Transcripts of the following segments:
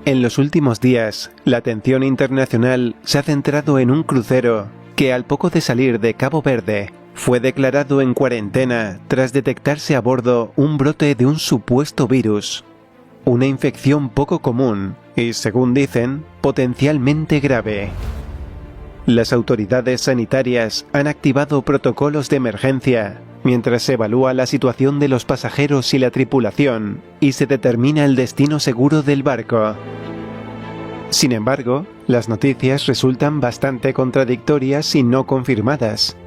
En los últimos días, la atención internacional se ha centrado en un crucero que, al poco de salir de Cabo Verde, fue declarado en cuarentena tras detectarse a bordo un brote de un supuesto virus, una infección poco común y, según dicen, potencialmente grave. Las autoridades sanitarias han activado protocolos de emergencia mientras se evalúa la situación de los pasajeros y la tripulación y se determina el destino seguro del barco. Sin embargo, las noticias resultan bastante contradictorias y no confirmadas.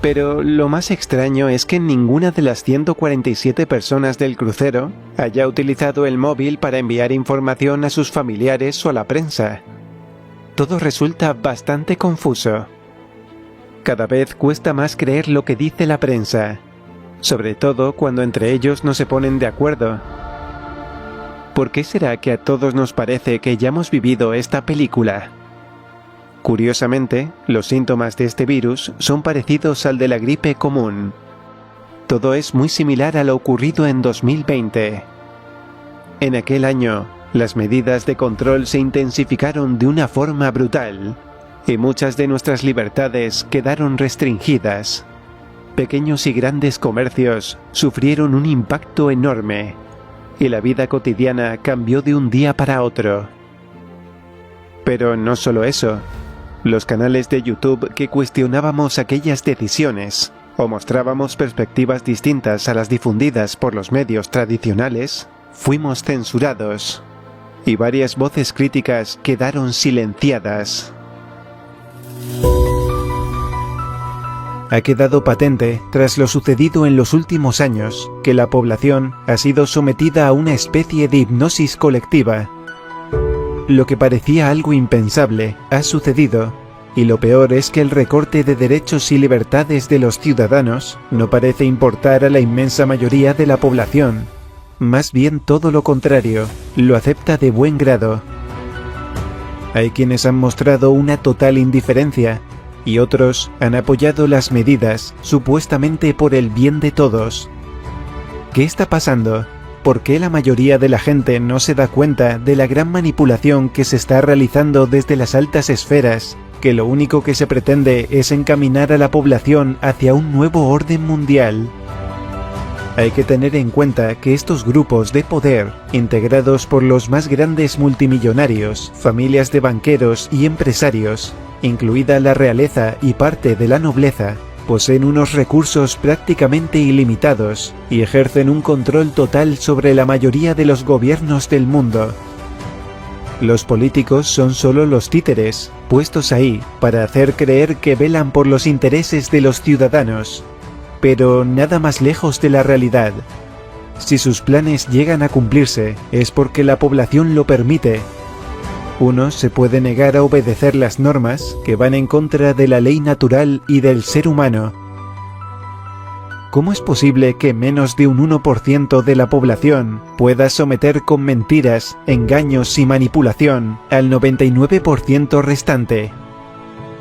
Pero lo más extraño es que ninguna de las 147 personas del crucero haya utilizado el móvil para enviar información a sus familiares o a la prensa. Todo resulta bastante confuso. Cada vez cuesta más creer lo que dice la prensa, sobre todo cuando entre ellos no se ponen de acuerdo. ¿Por qué será que a todos nos parece que ya hemos vivido esta película? Curiosamente, los síntomas de este virus son parecidos al de la gripe común. Todo es muy similar a lo ocurrido en 2020. En aquel año, las medidas de control se intensificaron de una forma brutal, y muchas de nuestras libertades quedaron restringidas. Pequeños y grandes comercios sufrieron un impacto enorme, y la vida cotidiana cambió de un día para otro. Pero no solo eso. Los canales de YouTube que cuestionábamos aquellas decisiones o mostrábamos perspectivas distintas a las difundidas por los medios tradicionales, fuimos censurados, y varias voces críticas quedaron silenciadas. Ha quedado patente, tras lo sucedido en los últimos años, que la población ha sido sometida a una especie de hipnosis colectiva. Lo que parecía algo impensable ha sucedido, y lo peor es que el recorte de derechos y libertades de los ciudadanos no parece importar a la inmensa mayoría de la población. Más bien todo lo contrario, lo acepta de buen grado. Hay quienes han mostrado una total indiferencia, y otros han apoyado las medidas supuestamente por el bien de todos. ¿Qué está pasando? ¿Por qué la mayoría de la gente no se da cuenta de la gran manipulación que se está realizando desde las altas esferas, que lo único que se pretende es encaminar a la población hacia un nuevo orden mundial? Hay que tener en cuenta que estos grupos de poder, integrados por los más grandes multimillonarios, familias de banqueros y empresarios, incluida la realeza y parte de la nobleza, poseen unos recursos prácticamente ilimitados y ejercen un control total sobre la mayoría de los gobiernos del mundo. Los políticos son solo los títeres, puestos ahí para hacer creer que velan por los intereses de los ciudadanos, pero nada más lejos de la realidad. Si sus planes llegan a cumplirse, es porque la población lo permite. Uno se puede negar a obedecer las normas que van en contra de la ley natural y del ser humano. ¿Cómo es posible que menos de un 1% de la población pueda someter con mentiras, engaños y manipulación al 99% restante?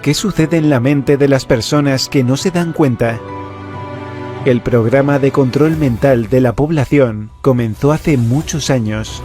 ¿Qué sucede en la mente de las personas que no se dan cuenta? El programa de control mental de la población comenzó hace muchos años.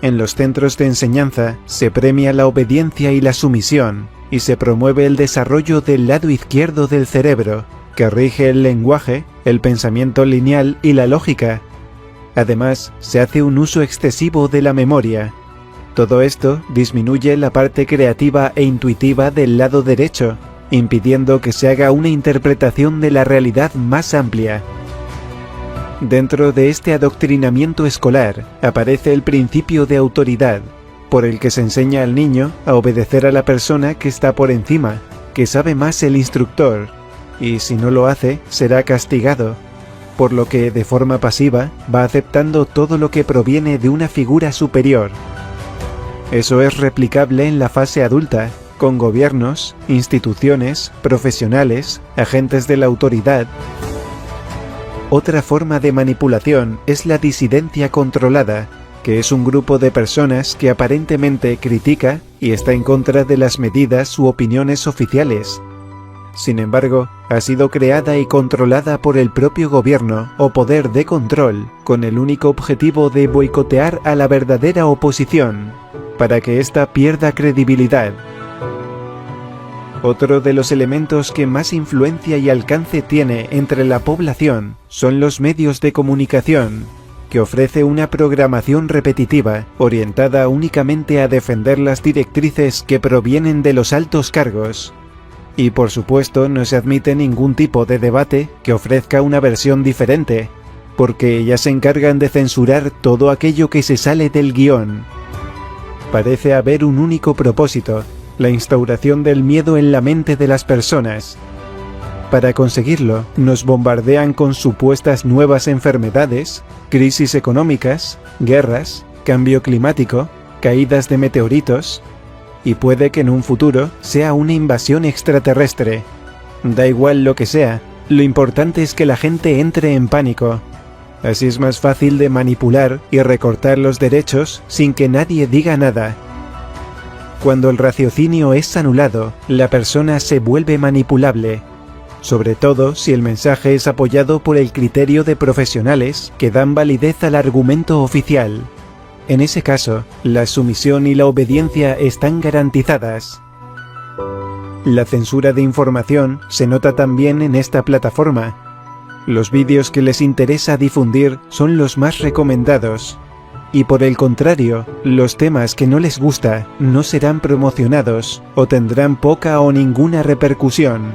En los centros de enseñanza se premia la obediencia y la sumisión, y se promueve el desarrollo del lado izquierdo del cerebro, que rige el lenguaje, el pensamiento lineal y la lógica. Además, se hace un uso excesivo de la memoria. Todo esto disminuye la parte creativa e intuitiva del lado derecho, impidiendo que se haga una interpretación de la realidad más amplia. Dentro de este adoctrinamiento escolar aparece el principio de autoridad, por el que se enseña al niño a obedecer a la persona que está por encima, que sabe más el instructor, y si no lo hace, será castigado, por lo que de forma pasiva va aceptando todo lo que proviene de una figura superior. Eso es replicable en la fase adulta, con gobiernos, instituciones, profesionales, agentes de la autoridad. Otra forma de manipulación es la disidencia controlada, que es un grupo de personas que aparentemente critica y está en contra de las medidas u opiniones oficiales. Sin embargo, ha sido creada y controlada por el propio gobierno o poder de control, con el único objetivo de boicotear a la verdadera oposición, para que ésta pierda credibilidad. Otro de los elementos que más influencia y alcance tiene entre la población son los medios de comunicación, que ofrece una programación repetitiva, orientada únicamente a defender las directrices que provienen de los altos cargos. Y por supuesto no se admite ningún tipo de debate que ofrezca una versión diferente, porque ellas se encargan de censurar todo aquello que se sale del guión. Parece haber un único propósito: la instauración del miedo en la mente de las personas. Para conseguirlo, nos bombardean con supuestas nuevas enfermedades, crisis económicas, guerras, cambio climático, caídas de meteoritos, y puede que en un futuro sea una invasión extraterrestre. Da igual lo que sea, lo importante es que la gente entre en pánico. Así es más fácil de manipular y recortar los derechos sin que nadie diga nada. Cuando el raciocinio es anulado, la persona se vuelve manipulable, sobre todo si el mensaje es apoyado por el criterio de profesionales que dan validez al argumento oficial. En ese caso, la sumisión y la obediencia están garantizadas. La censura de información se nota también en esta plataforma. Los vídeos que les interesa difundir son los más recomendados. Y por el contrario, los temas que no les gusta no serán promocionados o tendrán poca o ninguna repercusión.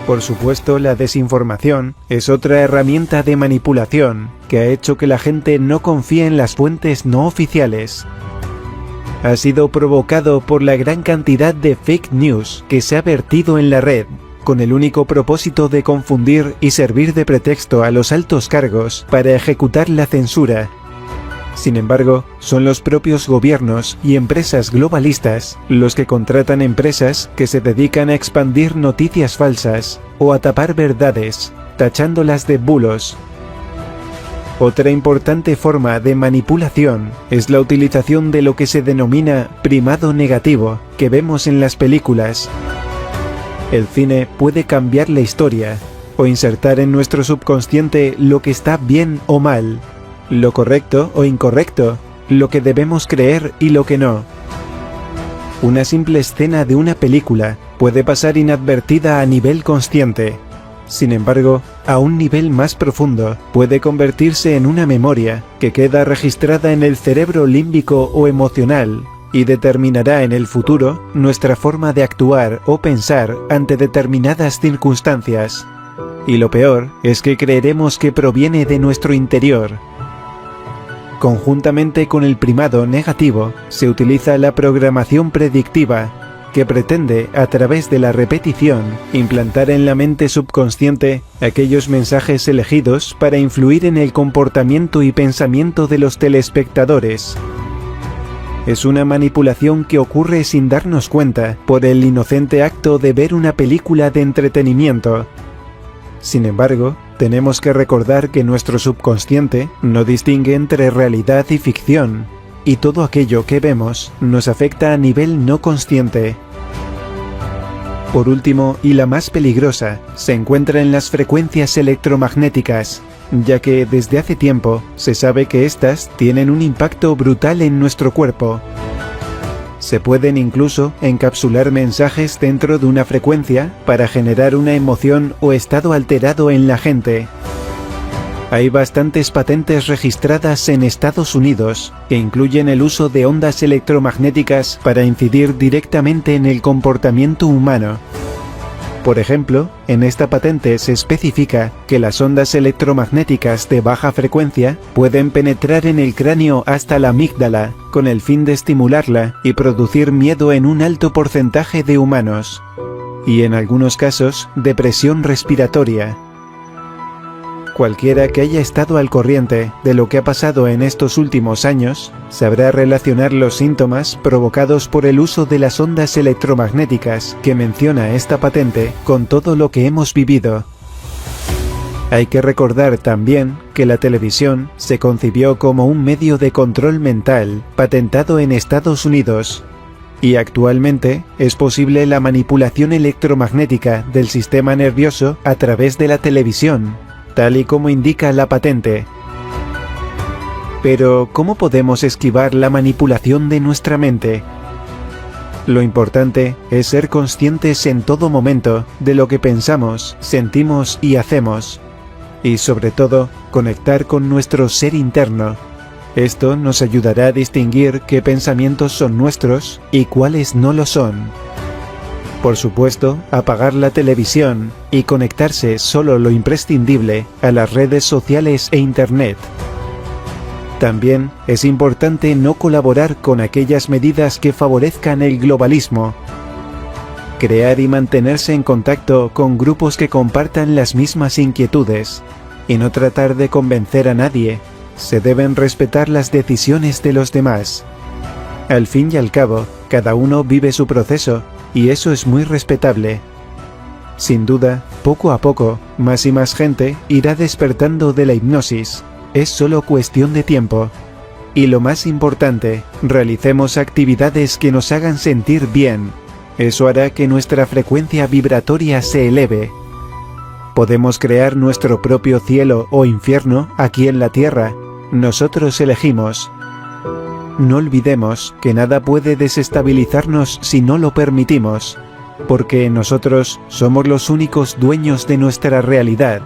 Por supuesto, la desinformación es otra herramienta de manipulación que ha hecho que la gente no confíe en las fuentes no oficiales. Ha sido provocado por la gran cantidad de fake news que se ha vertido en la red, con el único propósito de confundir y servir de pretexto a los altos cargos para ejecutar la censura. Sin embargo, son los propios gobiernos y empresas globalistas los que contratan empresas que se dedican a expandir noticias falsas o a tapar verdades, tachándolas de bulos. Otra importante forma de manipulación es la utilización de lo que se denomina primado negativo que vemos en las películas. El cine puede cambiar la historia o insertar en nuestro subconsciente lo que está bien o mal, lo correcto o incorrecto, lo que debemos creer y lo que no. Una simple escena de una película puede pasar inadvertida a nivel consciente. Sin embargo, a un nivel más profundo, puede convertirse en una memoria que queda registrada en el cerebro límbico o emocional y determinará en el futuro nuestra forma de actuar o pensar ante determinadas circunstancias. Y lo peor es que creeremos que proviene de nuestro interior. Conjuntamente con el primado negativo, se utiliza la programación predictiva, que pretende, a través de la repetición, implantar en la mente subconsciente aquellos mensajes elegidos para influir en el comportamiento y pensamiento de los telespectadores. Es una manipulación que ocurre sin darnos cuenta por el inocente acto de ver una película de entretenimiento. Sin embargo, tenemos que recordar que nuestro subconsciente no distingue entre realidad y ficción, y todo aquello que vemos nos afecta a nivel no consciente. Por último, y la más peligrosa, se encuentra en las frecuencias electromagnéticas, ya que desde hace tiempo se sabe que éstas tienen un impacto brutal en nuestro cuerpo. Se pueden incluso encapsular mensajes dentro de una frecuencia para generar una emoción o estado alterado en la gente. Hay bastantes patentes registradas en Estados Unidos que incluyen el uso de ondas electromagnéticas para incidir directamente en el comportamiento humano. Por ejemplo, en esta patente se especifica que las ondas electromagnéticas de baja frecuencia pueden penetrar en el cráneo hasta la amígdala, con el fin de estimularla y producir miedo en un alto porcentaje de humanos. Y en algunos casos, depresión respiratoria. Cualquiera que haya estado al corriente de lo que ha pasado en estos últimos años, sabrá relacionar los síntomas provocados por el uso de las ondas electromagnéticas que menciona esta patente con todo lo que hemos vivido. Hay que recordar también que la televisión se concibió como un medio de control mental patentado en Estados Unidos, Y actualmente es posible la manipulación electromagnética del sistema nervioso a través de la televisión, tal y como indica la patente. Pero, ¿cómo podemos esquivar la manipulación de nuestra mente? Lo importante es ser conscientes en todo momento de lo que pensamos, sentimos y hacemos. Y sobre todo, conectar con nuestro ser interno. Esto nos ayudará a distinguir qué pensamientos son nuestros y cuáles no lo son. Por supuesto, apagar la televisión y conectarse solo lo imprescindible a las redes sociales e Internet. También es importante no colaborar con aquellas medidas que favorezcan el globalismo. Crear y mantenerse en contacto con grupos que compartan las mismas inquietudes, y no tratar de convencer a nadie. Se deben respetar las decisiones de los demás. Al fin y al cabo, cada uno vive su proceso, y eso es muy respetable. Sin duda, poco a poco, más y más gente irá despertando de la hipnosis. Es solo cuestión de tiempo. Y lo más importante, realicemos actividades que nos hagan sentir bien. Eso hará que nuestra frecuencia vibratoria se eleve. Podemos crear nuestro propio cielo o infierno aquí en la Tierra. Nosotros elegimos. No olvidemos que nada puede desestabilizarnos si no lo permitimos, porque nosotros somos los únicos dueños de nuestra realidad.